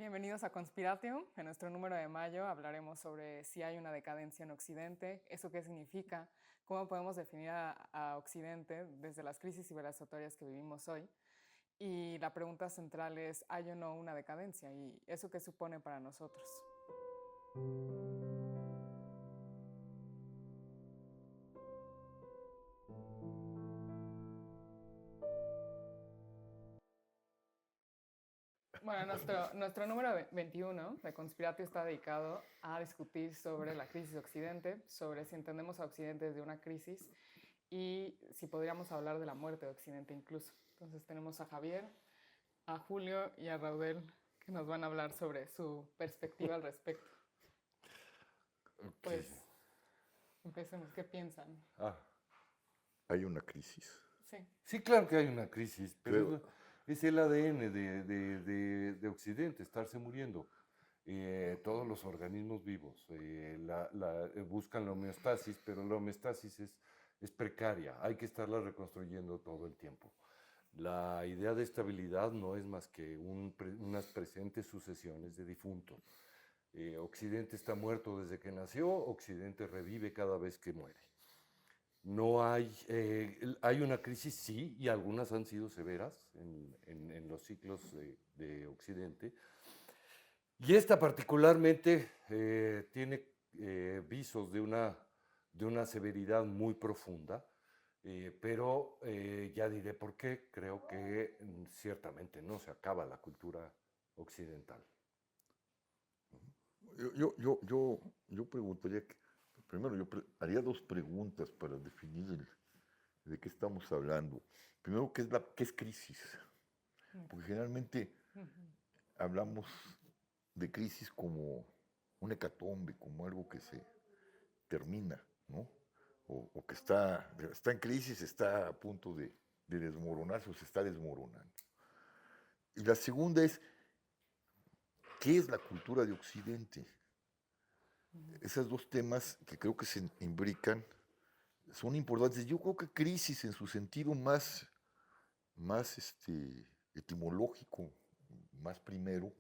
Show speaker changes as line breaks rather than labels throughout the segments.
Bienvenidos a Conspiratium. En nuestro número de mayo hablaremos sobre si hay una decadencia en Occidente, eso qué significa, cómo podemos definir a Occidente desde las crisis civilizatorias que vivimos hoy. Y la pregunta central es, ¿hay o no una decadencia? ¿Y eso qué supone para nosotros? Bueno, nuestro número 21 de Conspiratio está dedicado a discutir sobre la crisis de Occidente, sobre si entendemos a Occidente desde una crisis y si podríamos hablar de la muerte de Occidente incluso. Entonces tenemos a Javier, a Julio y a Raudel que nos van a hablar sobre su perspectiva al respecto.
Ok.
Pues empecemos, ¿qué piensan?
Ah,
Hay una crisis.
Sí.
sí, claro que hay una crisis, pero
Creo-
es el ADN de Occidente, estarse muriendo. Todos los organismos vivos buscan la homeostasis, pero la homeostasis es precaria, hay que estarla reconstruyendo todo el tiempo. La idea de estabilidad no es más que unas presentes sucesiones de difuntos. Occidente está muerto desde que nació, Occidente revive cada vez que muere. No hay una crisis, sí, y algunas han sido severas en los ciclos de Occidente. Y esta particularmente tiene visos de una severidad muy profunda, pero ya diré por qué. Creo que ciertamente no se acaba la cultura occidental.
yo preguntaría, primero haría dos preguntas para definir de qué estamos hablando. Primero, ¿qué es crisis? Porque generalmente hablamos de crisis como un hecatombe, como algo que se termina, ¿no? O que está en crisis, está a punto de desmoronarse o se está desmoronando. Y la segunda es, ¿qué es la cultura de Occidente? Esos dos temas que creo que se imbrican son importantes. Yo creo que crisis en su sentido más etimológico, más primero,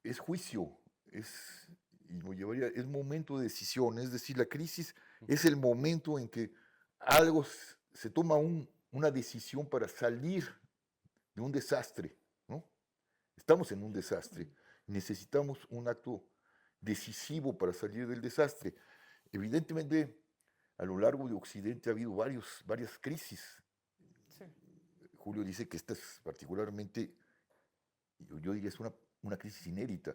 es juicio, y lo llevaría, es momento de decisión, es decir, la crisis es el momento en que algo se toma una decisión para salir de un desastre, ¿no? Estamos en un desastre, necesitamos un acto decisivo para salir del desastre. Evidentemente, a lo largo de Occidente ha habido varias crisis.
Sí.
Julio dice que esta es particularmente, yo diría, es una crisis inédita.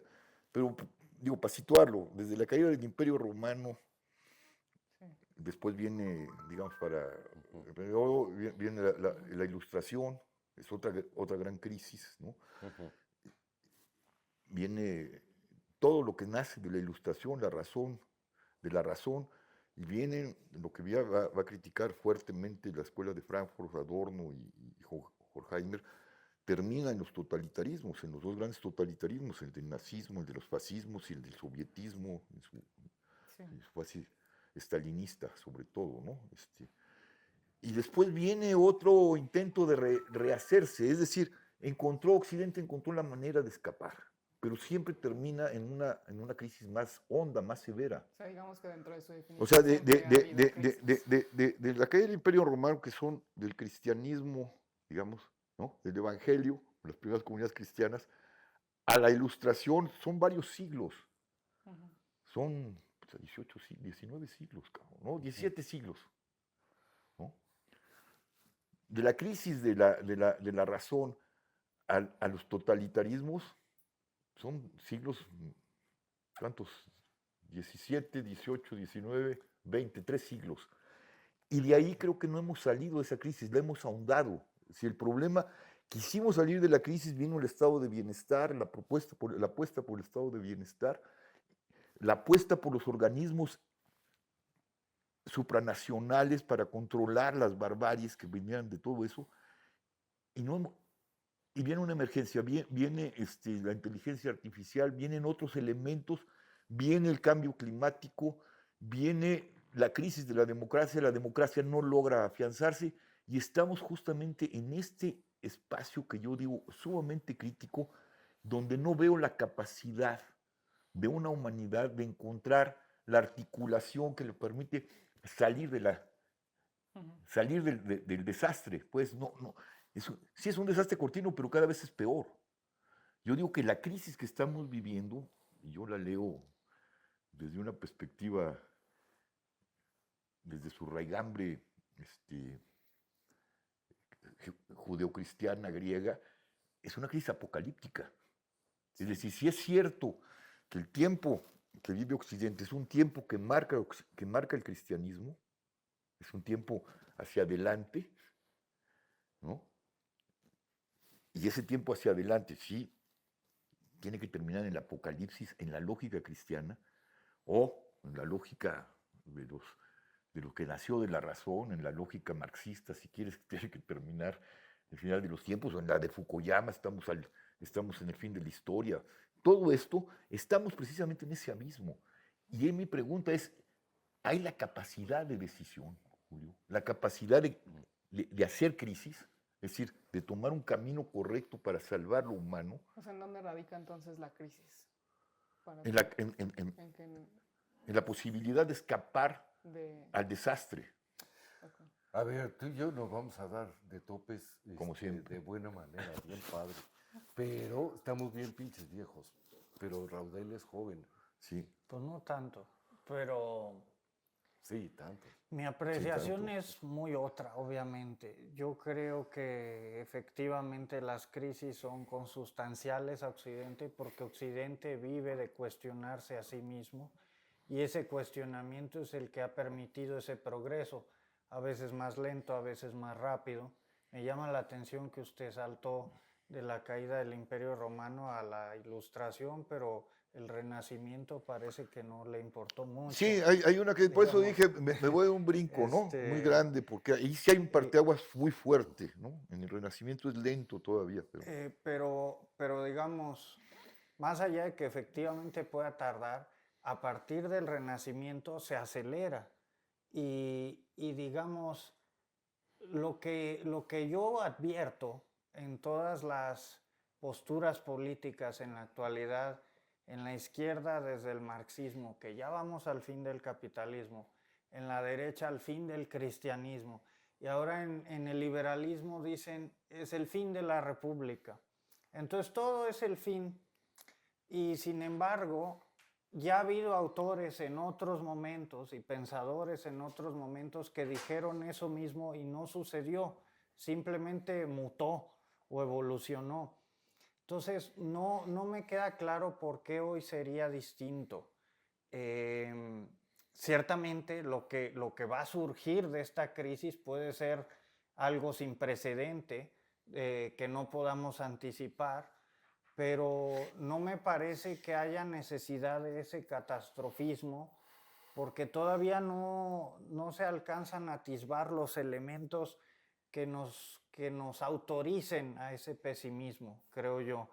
Pero, digo, para situarlo, desde la caída del Imperio Romano,
Sí.
después viene, digamos, luego viene la Ilustración, es otra gran crisis, ¿no? Viene todo lo que nace de la Ilustración, de la razón, y viene lo que va a criticar fuertemente la escuela de Frankfurt, Adorno y Horkheimer, termina en los totalitarismos, en los dos grandes totalitarismos, el del nazismo, el de los fascismos y el del sovietismo,
Sí.
en su fase estalinista sobre todo, ¿no? Y después viene otro intento de rehacerse, es decir, Occidente encontró la manera de escapar, pero siempre termina en una crisis más honda, más severa.
O sea, digamos que dentro de su
O sea,
definición siempre ha habido crisis.
de la caída del Imperio Romano, que son del cristianismo, digamos, ¿no? Del Evangelio, las primeras comunidades cristianas, a la Ilustración, son varios siglos. Son 18, 19 siglos, cabrón, ¿no? 17 siglos, ¿no? De la crisis de la razón a los totalitarismos, son siglos, ¿cuántos? 17, 18, 19, 20, 3 siglos. Y de ahí creo que no hemos salido de esa crisis, la hemos ahondado. Si el problema, quisimos salir de la crisis, vino el estado de bienestar, la apuesta por el estado de bienestar, la apuesta por los organismos supranacionales para controlar las barbaries que venían de todo eso, y viene una emergencia, viene la inteligencia artificial, vienen otros elementos, viene el cambio climático, viene la crisis de la democracia no logra afianzarse y estamos justamente en este espacio que yo digo sumamente crítico, donde no veo la capacidad de una humanidad de encontrar la articulación que le permite salir salir del desastre. Pues no, sí es un desastre continuo, pero cada vez es peor. Yo digo que la crisis que estamos viviendo, y yo la leo desde una perspectiva, desde su raigambre judeocristiana griega, es una crisis apocalíptica. Es decir, si es cierto que el tiempo que vive Occidente es un tiempo que marca el cristianismo, es un tiempo hacia adelante, ¿no? Y ese tiempo hacia adelante sí tiene que terminar en el apocalipsis, en la lógica cristiana, o en la lógica de lo que nació de la razón, en la lógica marxista, si quieres, tiene que terminar el final de los tiempos, o en la de Fukuyama, estamos en el fin de la historia. Todo esto, estamos precisamente en ese abismo. Y mi pregunta es, ¿hay la capacidad de decisión, Julio? ¿La capacidad de hacer crisis? Es decir, de tomar un camino correcto para salvar lo humano.
O sea, ¿en dónde radica entonces la crisis?
En la posibilidad de escapar al desastre.
Okay.
A ver, tú y yo nos vamos a dar de topes
como siempre,
de buena manera, bien padre. Pero estamos bien pinches viejos. Pero Raudel es joven.
Sí.
Pues no tanto, pero...
Sí, tanto.
Mi apreciación
Sí, tanto.
es muy otra, obviamente. Yo creo que efectivamente las crisis son consustanciales a Occidente porque Occidente vive de cuestionarse a sí mismo y ese cuestionamiento es el que ha permitido ese progreso, a veces más lento, a veces más rápido. Me llama la atención que usted saltó de la caída del Imperio Romano a la Ilustración, pero el Renacimiento parece que no le importó mucho.
Sí, hay una que, por eso dije, me voy a un brinco, ¿no? Muy grande, porque ahí sí hay un parteaguas muy fuerte, ¿no? En el Renacimiento es lento todavía.
Pero digamos, más allá de que efectivamente pueda tardar, a partir del Renacimiento se acelera. Y digamos, lo que yo advierto en todas las posturas políticas en la actualidad, en la izquierda desde el marxismo, que ya vamos al fin del capitalismo, en la derecha al fin del cristianismo, y ahora en el liberalismo dicen es el fin de la república. Entonces todo es el fin, y sin embargo ya ha habido autores en otros momentos y pensadores en otros momentos que dijeron eso mismo y no sucedió, simplemente mutó o evolucionó. Entonces, no me queda claro por qué hoy sería distinto. Ciertamente lo que va a surgir de esta crisis puede ser algo sin precedente, que no podamos anticipar, pero no me parece que haya necesidad de ese catastrofismo, porque todavía no se alcanzan a atisbar los elementos que nos autoricen a ese pesimismo, creo yo.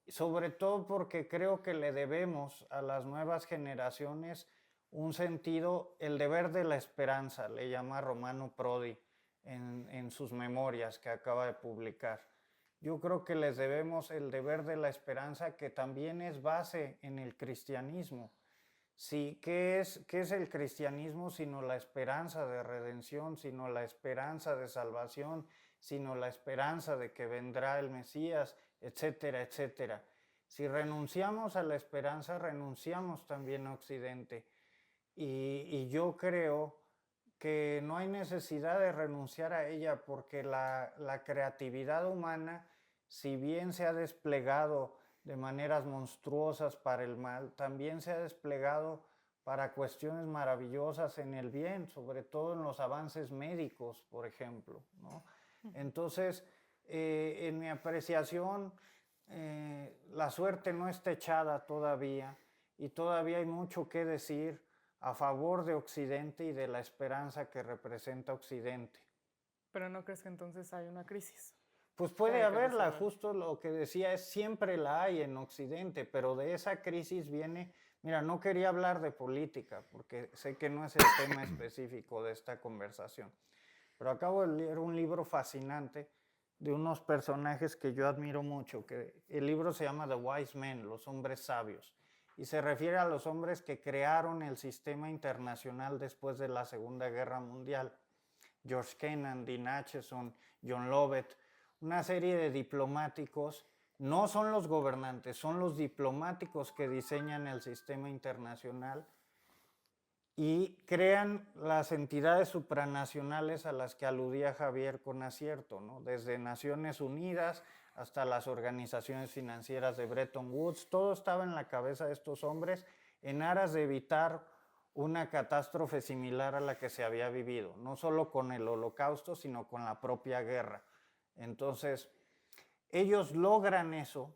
Sobre todo porque creo que le debemos a las nuevas generaciones un sentido, el deber de la esperanza, le llama Romano Prodi en sus memorias que acaba de publicar. Yo creo que les debemos el deber de la esperanza, que también es base en el cristianismo. Sí, ¿qué es el cristianismo sino la esperanza de redención, sino la esperanza de salvación, sino la esperanza de que vendrá el Mesías, etcétera, etcétera? Si renunciamos a la esperanza, renunciamos también a Occidente. Y yo creo que no hay necesidad de renunciar a ella, porque la creatividad humana, si bien se ha desplegado de maneras monstruosas para el mal, también se ha desplegado para cuestiones maravillosas en el bien, sobre todo en los avances médicos, por ejemplo, ¿no? Entonces, en mi apreciación, la suerte no está echada todavía y todavía hay mucho que decir a favor de Occidente y de la esperanza que representa Occidente.
¿Pero no crees que entonces hay una crisis?
Pues puede haberla, justo lo que decía es siempre la hay en Occidente, pero de esa crisis viene, mira, no quería hablar de política porque sé que no es el tema específico de esta conversación, pero acabo de leer un libro fascinante de unos personajes que yo admiro mucho, que el libro se llama The Wise Men, los hombres sabios, y se refiere a los hombres que crearon el sistema internacional después de la Segunda Guerra Mundial. George Kennan, Dean Acheson, John Lovett, una serie de diplomáticos. No son los gobernantes, son los diplomáticos que diseñan el sistema internacional y crean las entidades supranacionales a las que aludía Javier con acierto, ¿no? Desde Naciones Unidas hasta las organizaciones financieras de Bretton Woods, todo estaba en la cabeza de estos hombres en aras de evitar una catástrofe similar a la que se había vivido, no solo con el Holocausto, sino con la propia guerra. Entonces, ellos logran eso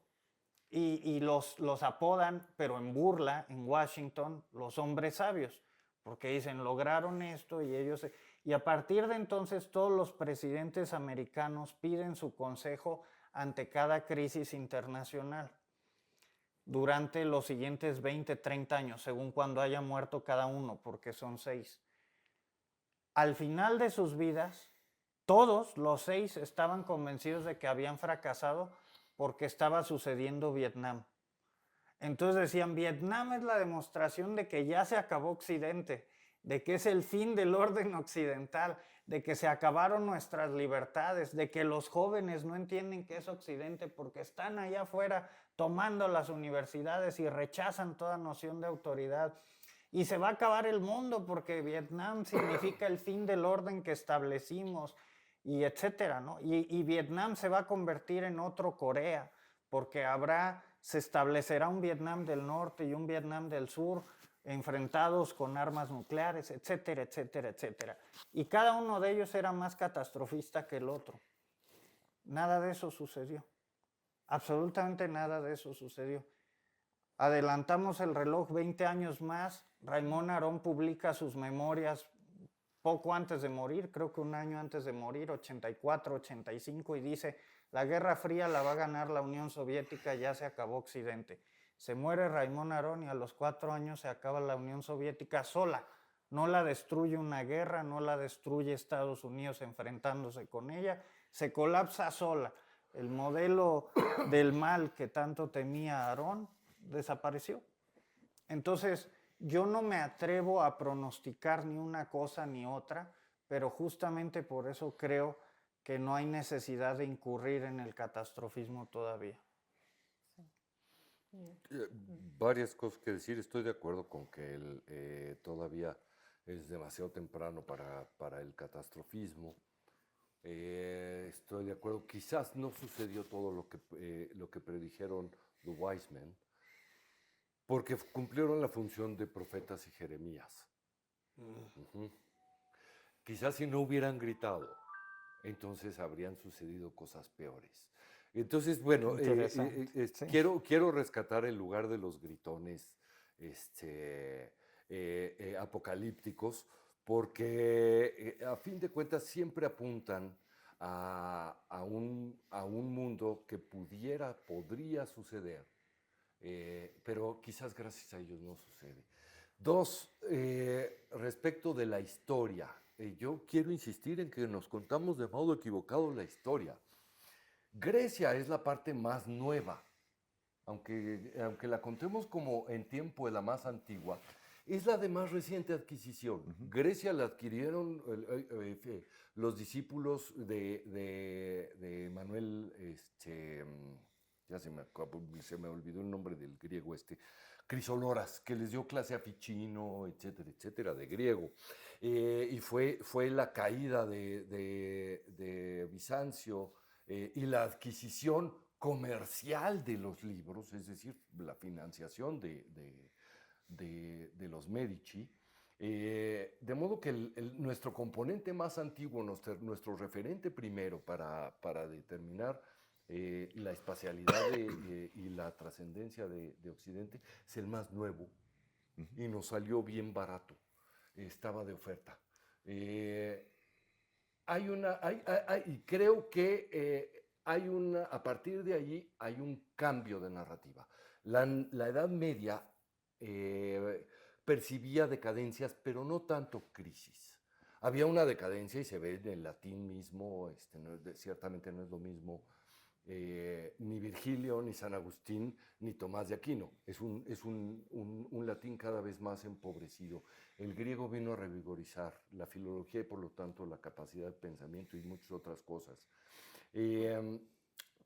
y los apodan, pero en burla, en Washington, los hombres sabios, porque dicen, lograron esto y ellos... Y a partir de entonces todos los presidentes americanos piden su consejo ante cada crisis internacional durante los siguientes 20, 30 años, según cuando haya muerto cada uno, porque son 6. Al final de sus vidas, todos los 6 estaban convencidos de que habían fracasado porque estaba sucediendo Vietnam. Entonces decían, Vietnam es la demostración de que ya se acabó Occidente, de que es el fin del orden occidental, de que se acabaron nuestras libertades, de que los jóvenes no entienden qué es Occidente porque están allá afuera tomando las universidades y rechazan toda noción de autoridad. Y se va a acabar el mundo porque Vietnam significa el fin del orden que establecimos, y etcétera, ¿no? Y Vietnam se va a convertir en otro Corea porque se establecerá un Vietnam del norte y un Vietnam del sur enfrentados con armas nucleares, etcétera, etcétera, etcétera. Y cada uno de ellos era más catastrofista que el otro. Nada de eso sucedió. Absolutamente nada de eso sucedió. Adelantamos el reloj 20 años más. Raymond Aron publica sus memorias poco antes de morir, creo que un año antes de morir, 84, 85, y dice, la Guerra Fría la va a ganar la Unión Soviética, ya se acabó Occidente. Se muere Raymond Aron y a los 4 años se acaba la Unión Soviética sola. No la destruye una guerra, no la destruye Estados Unidos enfrentándose con ella, se colapsa sola. El modelo del mal que tanto temía Aron desapareció. Entonces, yo no me atrevo a pronosticar ni una cosa ni otra, pero justamente por eso creo que no hay necesidad de incurrir en el catastrofismo todavía.
Varias cosas que decir. Estoy de acuerdo con que todavía es demasiado temprano para el catastrofismo. Estoy de acuerdo. Quizás no sucedió todo lo que predijeron The Wise Men, porque cumplieron la función de profetas y Jeremías. Quizás si no hubieran gritado, entonces habrían sucedido cosas peores. Entonces, bueno,
Sí.
quiero rescatar el lugar de los gritones apocalípticos, porque a fin de cuentas siempre apuntan a un mundo que podría suceder. Pero quizás gracias a ellos no sucede. 2, respecto de la historia, yo quiero insistir en que nos contamos de modo equivocado la historia. Grecia es la parte más nueva, aunque la contemos como en tiempo de la más antigua, es la de más reciente adquisición. Grecia la adquirieron los discípulos de Manuel, ya se me olvidó el nombre del griego Crisoloras, que les dio clase a Ficino, etcétera, etcétera, de griego. Y fue la caída de Bizancio y la adquisición comercial de los libros, es decir, la financiación de los Medici. De modo que nuestro componente más antiguo, nuestro referente primero para determinar la espacialidad y la trascendencia de Occidente es el más nuevo y nos salió bien barato, estaba de oferta. Y creo que a partir de allí hay un cambio de narrativa. La Edad Media percibía decadencias, pero no tanto crisis. Había una decadencia y se ve en el latín mismo, ciertamente no es lo mismo ni Virgilio, ni San Agustín, ni Tomás de Aquino. Es un latín cada vez más empobrecido. El griego vino a revigorizar la filología y por lo tanto la capacidad de pensamiento y muchas otras cosas.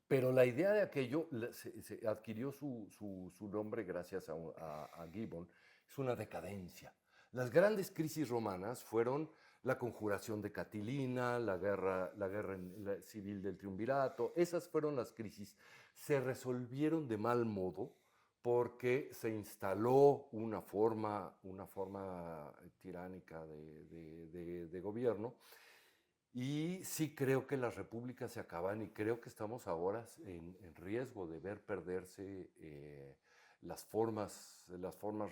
Pero la idea de aquello se adquirió su nombre gracias a Gibbon. Es una decadencia. Las grandes crisis romanas fueron la conjuración de Catilina, la guerra civil del triunvirato. Esas fueron las crisis. Se resolvieron de mal modo porque se instaló una forma tiránica de gobierno. Y sí creo que las repúblicas se acaban y creo que estamos ahora en riesgo de ver perderse las formas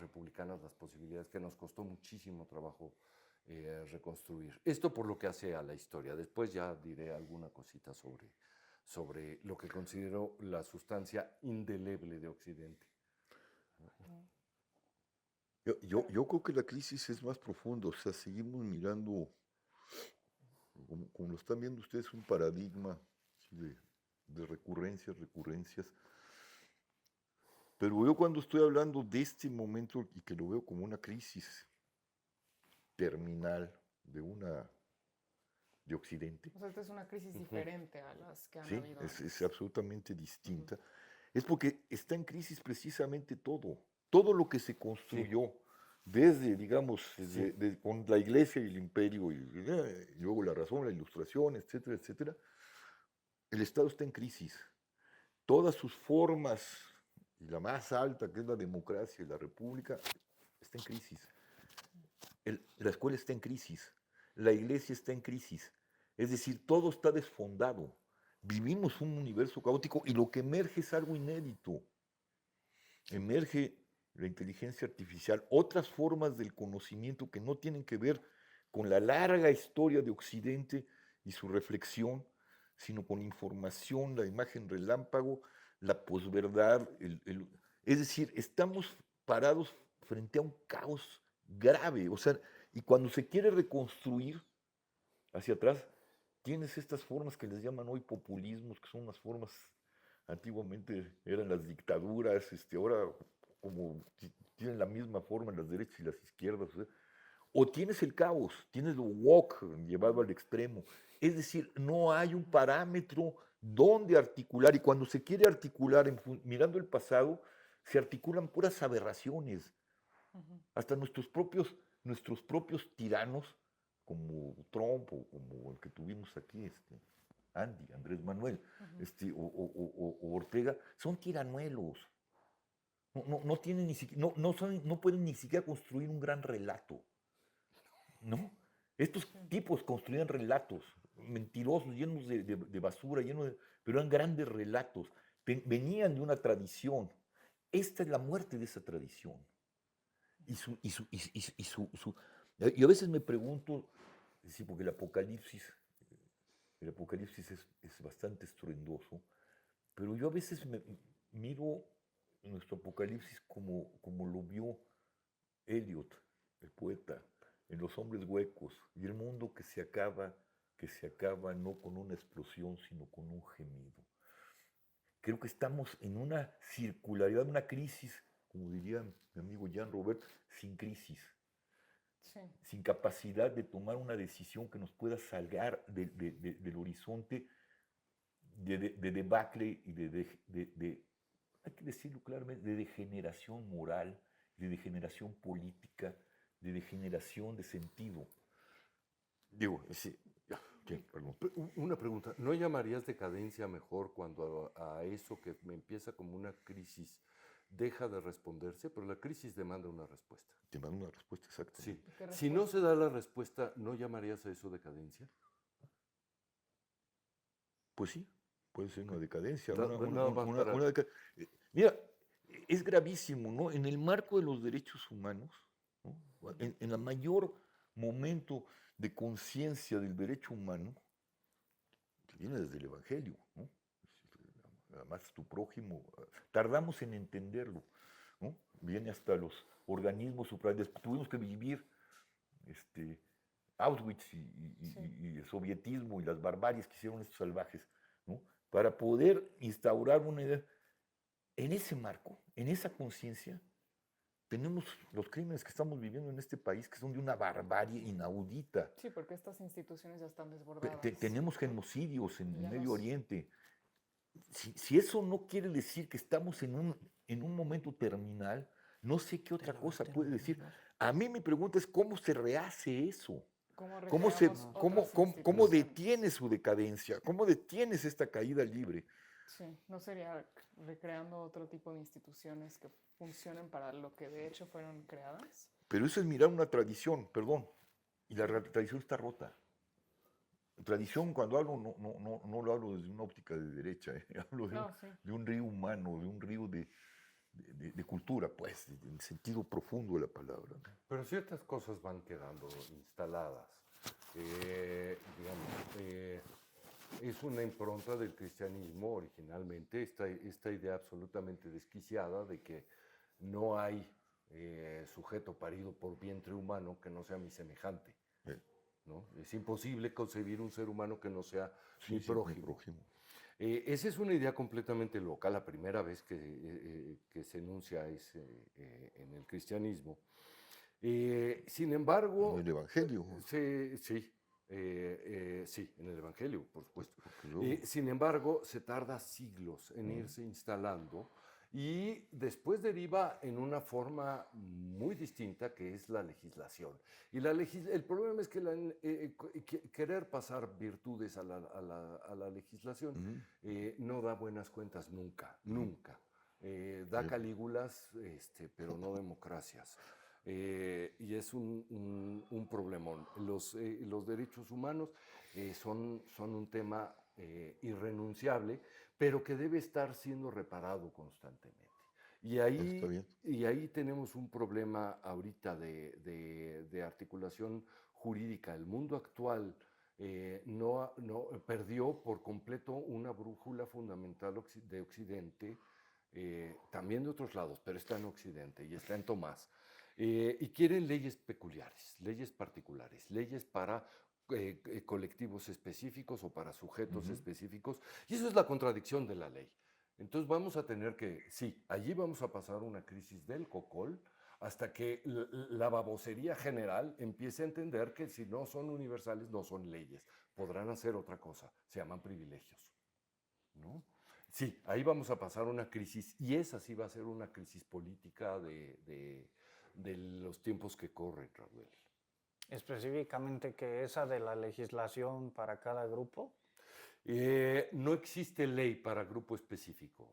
republicanas, las posibilidades que nos costó muchísimo trabajo reconstruir. Esto por lo que hace a la historia. Después ya diré alguna cosita sobre lo que considero la sustancia indeleble de Occidente.
Yo creo que la crisis es más profunda, o sea, seguimos mirando, como lo están viendo ustedes, un paradigma ¿sí? de recurrencias. Pero yo cuando estoy hablando de este momento y que lo veo como una crisis terminal de Occidente,
O sea, esta es una crisis diferente a las que han
¿sí?
habido
Es
antes.
absolutamente distinta. Es porque está en crisis precisamente todo. Todo lo que se construyó desde, digamos, con la iglesia y el imperio, y luego la razón, la ilustración, etcétera, etcétera, el Estado está en crisis. Todas sus formas, y la más alta, que es la democracia y la república, está en crisis. La escuela está en crisis. La iglesia está en crisis. Es decir, todo está desfondado. Vivimos un universo caótico y lo que emerge es algo inédito. Emerge la inteligencia artificial, otras formas del conocimiento que no tienen que ver con la larga historia de Occidente y su reflexión, sino con información, la imagen relámpago, la posverdad. Es decir, estamos parados frente a un caos grave. O sea, y cuando se quiere reconstruir hacia atrás, tienes estas formas que les llaman hoy populismos, que son unas formas, antiguamente eran las dictaduras, ahora como tienen la misma forma en las derechas y las izquierdas. O tienes el caos, tienes lo woke llevado al extremo. Es decir, no hay un parámetro donde articular, y cuando se quiere articular mirando el pasado, se articulan puras aberraciones. Hasta nuestros propios tiranos, como Trump o como el que tuvimos aquí, Andrés Manuel, o Ortega, son tiranuelos. No tienen ni siquiera, no pueden ni siquiera construir un gran relato. ¿No? Estos tipos construían relatos mentirosos, llenos de basura, pero eran grandes relatos. Venían de una tradición. Esta es la muerte de esa tradición. Y a veces me pregunto, sí, porque el Apocalipsis es bastante estruendoso, pero yo a veces miro nuestro Apocalipsis como lo vio Eliot, el poeta, en Los hombres huecos, y el mundo que se acaba no con una explosión, sino con un gemido. Creo que estamos en una circularidad, una crisis, como diría mi amigo Jean Robert, sin crisis, sin capacidad de tomar una decisión que nos pueda salgar del horizonte de debacle y hay que decirlo claramente, de degeneración moral, de degeneración política, de degeneración de sentido. Digo, perdón.
Una pregunta, ¿no llamarías decadencia mejor cuando a eso que me empieza como una crisis deja de responderse? Pero la crisis demanda una respuesta.
Demanda una respuesta, exacta.
Sí. Si no se da la respuesta, ¿no llamarías a eso decadencia?
Pues sí, puede ser una decadencia. Mira, es gravísimo, ¿no? En el marco de los derechos humanos, ¿no? En el mayor momento de conciencia del derecho humano, que viene desde el Evangelio, ¿no? Además, tu prójimo, tardamos en entenderlo, ¿no? Viene hasta los organismos supranaturales. Tuvimos que vivir Auschwitz
Sí.
y el sovietismo y las barbaries que hicieron estos salvajes, ¿no? Para poder instaurar una idea. En ese marco, en esa conciencia, tenemos los crímenes que estamos viviendo en este país, que son de una barbarie inaudita.
Sí, porque estas instituciones ya están desbordadas.
Tenemos
¿no?
genocidios en
Ya
Medio
nos-
Oriente. Si eso no quiere decir que estamos en un momento terminal, no sé qué otra cosa puede decir. A mí mi pregunta es cómo se rehace eso.
¿Cómo
¿Cómo,
recreamos otras
cómo
instituciones?
detienes su decadencia? ¿Cómo detienes esta caída libre?
Sí, ¿no sería recreando otro tipo de instituciones que funcionen para lo que de hecho fueron creadas?
Pero eso es mirar una tradición, perdón, y la tradición está rota. Tradición, cuando hablo, no lo hablo desde una óptica de derecha, hablo
No, sí.
de un río humano, de un río de cultura, pues, en el sentido profundo de la palabra. ¿no?
Pero ciertas cosas van quedando instaladas. Es una impronta del cristianismo originalmente, esta idea absolutamente desquiciada de que no hay sujeto parido por vientre humano que no sea mi semejante. ¿No? Es imposible concebir un ser humano que no sea mi prójimo. Esa es una idea completamente loca, la primera vez que se enuncia es en el cristianismo. Sin embargo...
En el Evangelio.
Sí, en el Evangelio, por supuesto. Sin embargo, se tarda siglos en irse instalando y después deriva en una forma muy distinta que es la legislación. Y el problema es que querer pasar virtudes a la legislación no da buenas cuentas nunca, nunca. Da Calígulas, pero no democracias. Y es un problemón. Los derechos humanos son un tema irrenunciable, pero que debe estar siendo reparado constantemente. Y ahí tenemos un problema ahorita de articulación jurídica. El mundo actual perdió por completo una brújula fundamental de Occidente, también de otros lados, pero está en Occidente y está en Tomás. Y quieren leyes peculiares, leyes particulares, leyes para colectivos específicos o para sujetos específicos. Y eso es la contradicción de la ley. Entonces vamos a tener allí vamos a pasar una crisis del cocol hasta que la babosería general empiece a entender que si no son universales, no son leyes. Podrán hacer otra cosa, se llaman privilegios, ¿no? Sí, ahí vamos a pasar una crisis y esa sí va a ser una crisis política de los tiempos que corren, Raúl.
Específicamente que esa de la legislación para cada grupo.
No existe ley para grupo específico.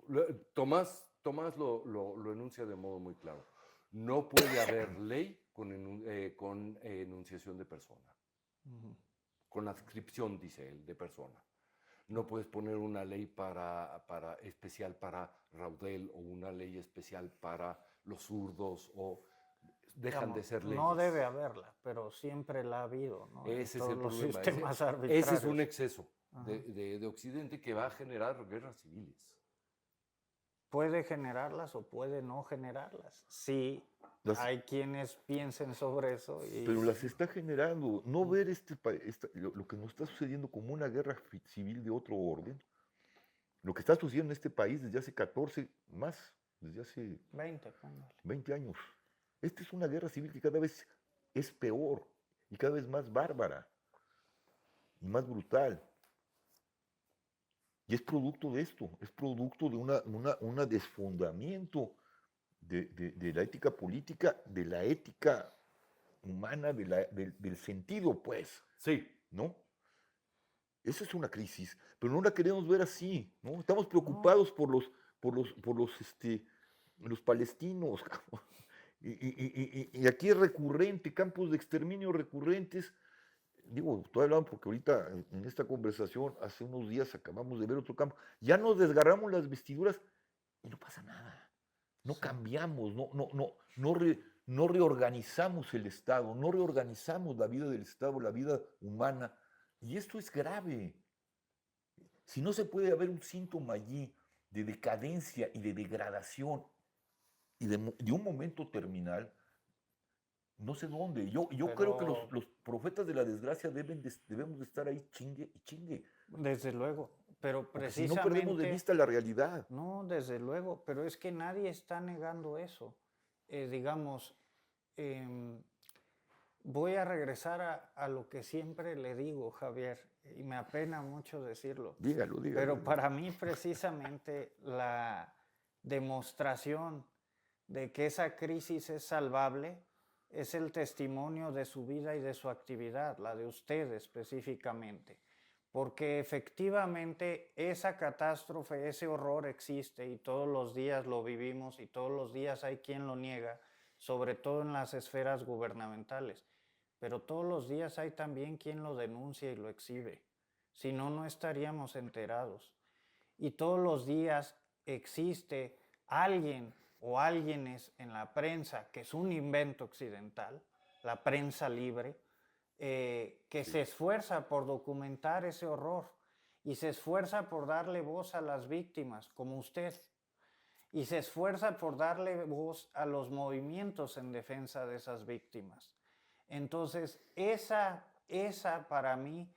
Tomás lo enuncia de modo muy claro. No puede haber ley con enunciación de persona. Con adscripción, dice él, de persona. No puedes poner una ley especial para Raudel o una ley especial para los zurdos o dejan de ser leyes.
No debe haberla, pero siempre la ha habido, ¿no?
Ese es el problema.
Sistemas arbitrarios.
Ese es un exceso de Occidente que va a generar guerras civiles.
Puede generarlas o puede no generarlas. Sí, hay quienes piensen sobre eso.
Pero las está generando. No ver lo que nos está sucediendo como una guerra civil de otro orden. Lo que está sucediendo en este país desde hace 20 años. Esta es una guerra civil que cada vez es peor y cada vez más bárbara y más brutal. Y es producto de esto, es producto de un desfondamiento de la ética política, de la ética humana, del sentido, pues.
Sí.
¿No? Esa es una crisis, pero no la queremos ver así, ¿no? Estamos preocupados por los palestinos. Y aquí es recurrente, campos de exterminio recurrentes. Digo, estoy hablando porque ahorita en esta conversación, hace unos días acabamos de ver otro campo. Ya nos desgarramos las vestiduras y no pasa nada. No cambiamos, no reorganizamos el Estado, no reorganizamos la vida del Estado, la vida humana. Y esto es grave. Si no se puede haber un síntoma allí de decadencia y de degradación y de un momento terminal, no sé dónde. Yo creo que
Pero-
los profetas de la desgracia debemos de estar ahí chingue y chingue.
Desde luego, pero
Porque si no perdemos de
precisamente,
vista la realidad.
no, desde luego, pero es que nadie está negando eso. Digamos, em, voy a regresar a lo que siempre le digo, Javier, y me apena mucho decirlo,
Dígalo.
pero para mí precisamente la demostración de que esa crisis es salvable es el testimonio de su vida y de su actividad, la de usted específicamente. Porque efectivamente esa catástrofe, ese horror existe y todos los días lo vivimos y todos los días hay quien lo niega, sobre todo en las esferas gubernamentales. Pero todos los días hay también quien lo denuncia y lo exhibe. Si no, no estaríamos enterados. Y todos los días existe alguien o alguienes en la prensa, que es un invento occidental, la prensa libre, que se esfuerza por documentar ese horror y se esfuerza por darle voz a las víctimas, como usted, y se esfuerza por darle voz a los movimientos en defensa de esas víctimas. Entonces, esa para mí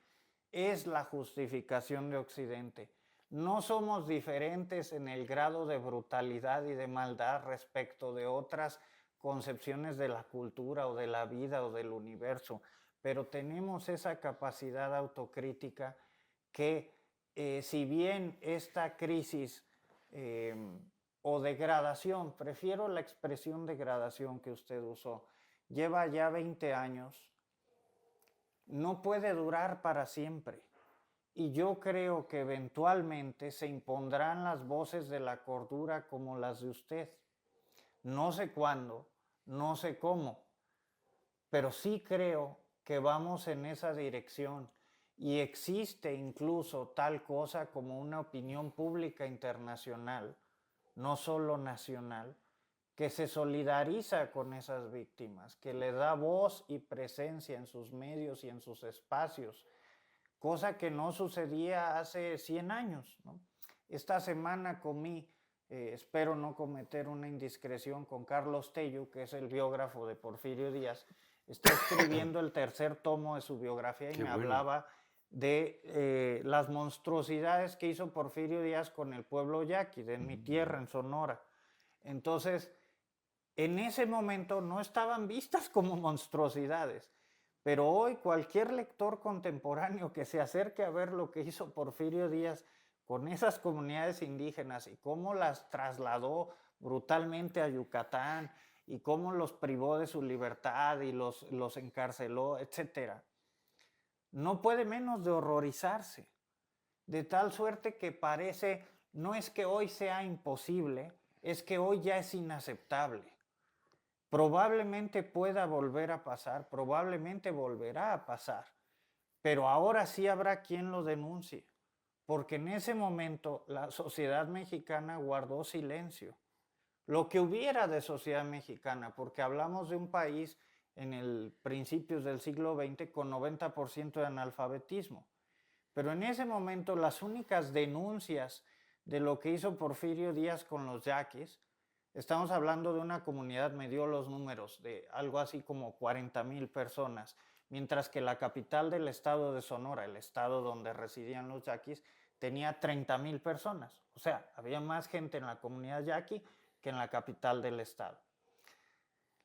es la justificación de Occidente. No somos diferentes en el grado de brutalidad y de maldad respecto de otras concepciones de la cultura o de la vida o del universo, pero tenemos esa capacidad autocrítica que si bien esta crisis o degradación, prefiero la expresión degradación que usted usó, lleva ya 20 años, no puede durar para siempre. Y yo creo que eventualmente se impondrán las voces de la cordura como las de usted. No sé cuándo, no sé cómo, pero sí creo que vamos en esa dirección y existe incluso tal cosa como una opinión pública internacional, no solo nacional, que se solidariza con esas víctimas, que le da voz y presencia en sus medios y en sus espacios, cosa que no sucedía hace 100 años, ¿no? Esta semana comí, espero no cometer una indiscreción, con Carlos Tello, que es el biógrafo de Porfirio Díaz. Está escribiendo el tercer tomo de su biografía y
Qué
me
bueno.
hablaba de las monstruosidades que hizo Porfirio Díaz con el pueblo yaqui, de mi tierra, en Sonora. Entonces, en ese momento no estaban vistas como monstruosidades, pero hoy cualquier lector contemporáneo que se acerque a ver lo que hizo Porfirio Díaz con esas comunidades indígenas y cómo las trasladó brutalmente a Yucatán y cómo los privó de su libertad y los encarceló, etc., no puede menos de horrorizarse, de tal suerte que parece, no es que hoy sea imposible, es que hoy ya es inaceptable. Probablemente pueda volver a pasar, probablemente volverá a pasar, pero ahora sí habrá quien lo denuncie, porque en ese momento la sociedad mexicana guardó silencio. Lo que hubiera de sociedad mexicana, porque hablamos de un país en el principios del siglo XX con 90% de analfabetismo, pero en ese momento las únicas denuncias de lo que hizo Porfirio Díaz con los yaquis, estamos hablando de una comunidad, me dio los números, de algo así como 40,000 personas, mientras que la capital del estado de Sonora, el estado donde residían los yaquis, tenía 30,000 personas. O sea, había más gente en la comunidad yaqui que en la capital del estado.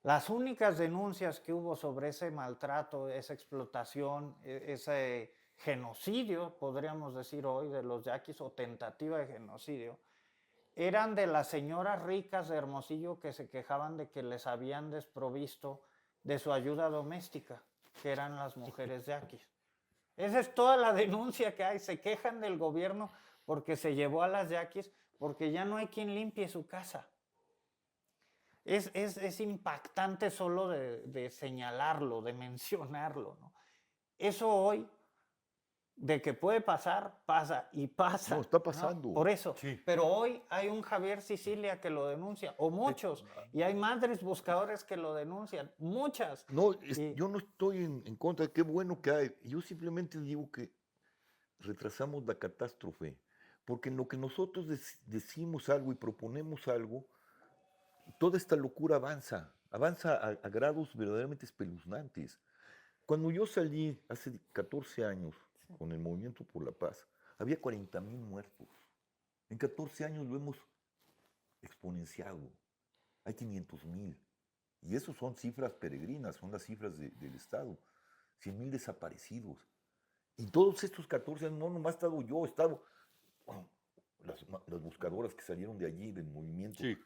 Las únicas denuncias que hubo sobre ese maltrato, esa explotación, ese genocidio, podríamos decir hoy, de los yaquis, o tentativa de genocidio, eran de las señoras ricas de Hermosillo que se quejaban de que les habían desprovisto de su ayuda doméstica, que eran las mujeres yaquis. Esa es toda la denuncia que hay. Se quejan del gobierno porque se llevó a las yaquis, porque ya no hay quien limpie su casa. Es impactante solo de señalarlo, de mencionarlo, ¿no? Eso hoy, de que puede pasar, pasa y pasa.
No, está pasando.
Por eso.
Sí.
Pero hoy hay un Javier Sicilia que lo denuncia, o muchos, y hay madres buscadores que lo denuncian, muchas.
No,
Y-
yo no estoy en contra, qué bueno que hay. Yo simplemente digo que retrasamos la catástrofe, porque en lo que nosotros decimos algo y proponemos algo, toda esta locura avanza. avanza a grados verdaderamente espeluznantes. Cuando yo salí hace 14 años
Sí.
con el Movimiento por la Paz, había 40,000 muertos. En 14 años lo hemos exponenciado. Hay 500,000. Y eso son cifras peregrinas, son las cifras del Estado. 100,000 desaparecidos. En todos estos 14 años, no nomás he estado yo, he estado las buscadoras que salieron de allí, del movimiento.
Sí,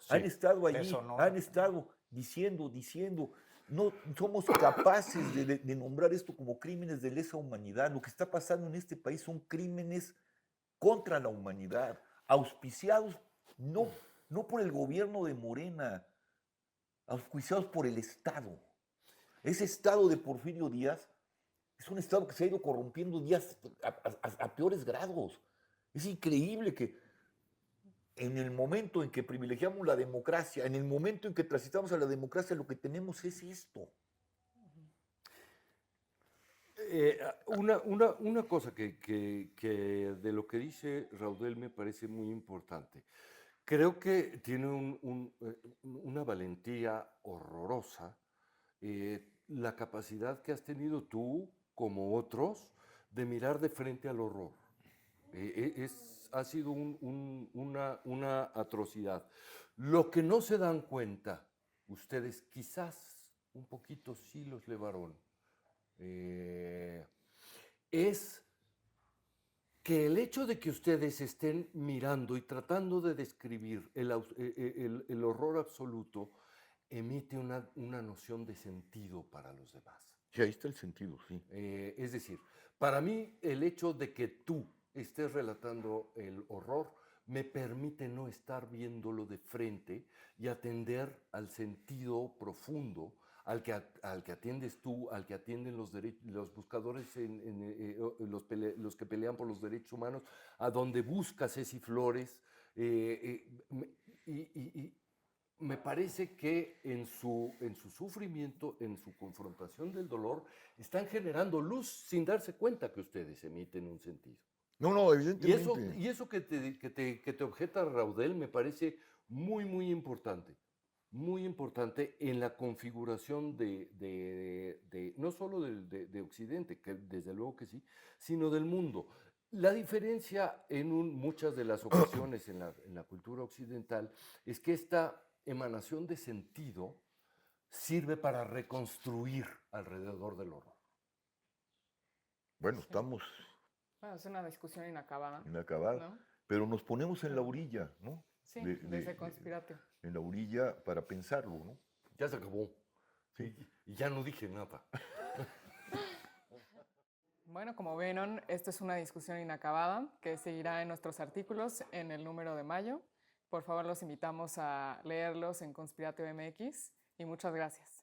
Han
sí.
estado
De
allí,
Sonora.
han estado diciendo. No somos capaces de nombrar esto como crímenes de lesa humanidad. Lo que está pasando en este país son crímenes contra la humanidad, auspiciados no por el gobierno de Morena, auspiciados por el Estado. Ese Estado de Porfirio Díaz es un Estado que se ha ido corrompiendo días a peores grados. Es increíble que en el momento en que privilegiamos la democracia, en el momento en que transitamos a la democracia, lo que tenemos es esto.
Una cosa que de lo que dice Raudel me parece muy importante. Creo que tiene una valentía horrorosa, la capacidad que has tenido tú, como otros, de mirar de frente al horror. Ha sido una atrocidad. Lo que no se dan cuenta, ustedes quizás un poquito sí los levaron, es que el hecho de que ustedes estén mirando y tratando de describir el horror absoluto emite una noción de sentido para los demás.
Sí, ahí está el sentido, sí.
Es decir, para mí el hecho de que tú estés relatando el horror me permite no estar viéndolo de frente y atender al sentido profundo al que atiendes tú, al que atienden los buscadores, los que pelean por los derechos humanos, a donde busca Ceci Flores. Y me parece que en su sufrimiento, en su confrontación del dolor, están generando luz sin darse cuenta que ustedes emiten un sentido.
No, evidentemente.
Y eso que te objeta Raudel me parece muy, muy importante. Muy importante en la configuración no solo de Occidente, que desde luego que sí, sino del mundo. La diferencia en muchas de las ocasiones en la cultura occidental es que esta emanación de sentido sirve para reconstruir alrededor del horror.
Bueno,
Sí.
estamos
Bueno, es una discusión inacabada,
inacabados,
¿no?
pero nos ponemos en la
Pero-
orilla, ¿no?
Sí,
de-
desde
de-
Conspiratio.
En la orilla para pensarlo, ¿no?
Ya se acabó.
Sí.
Y ya no dije nada.
Bueno, como vieron, esto es una discusión inacabada que seguirá en nuestros artículos en el número de mayo. Por favor, los invitamos a leerlos en Conspiratio MX y muchas gracias.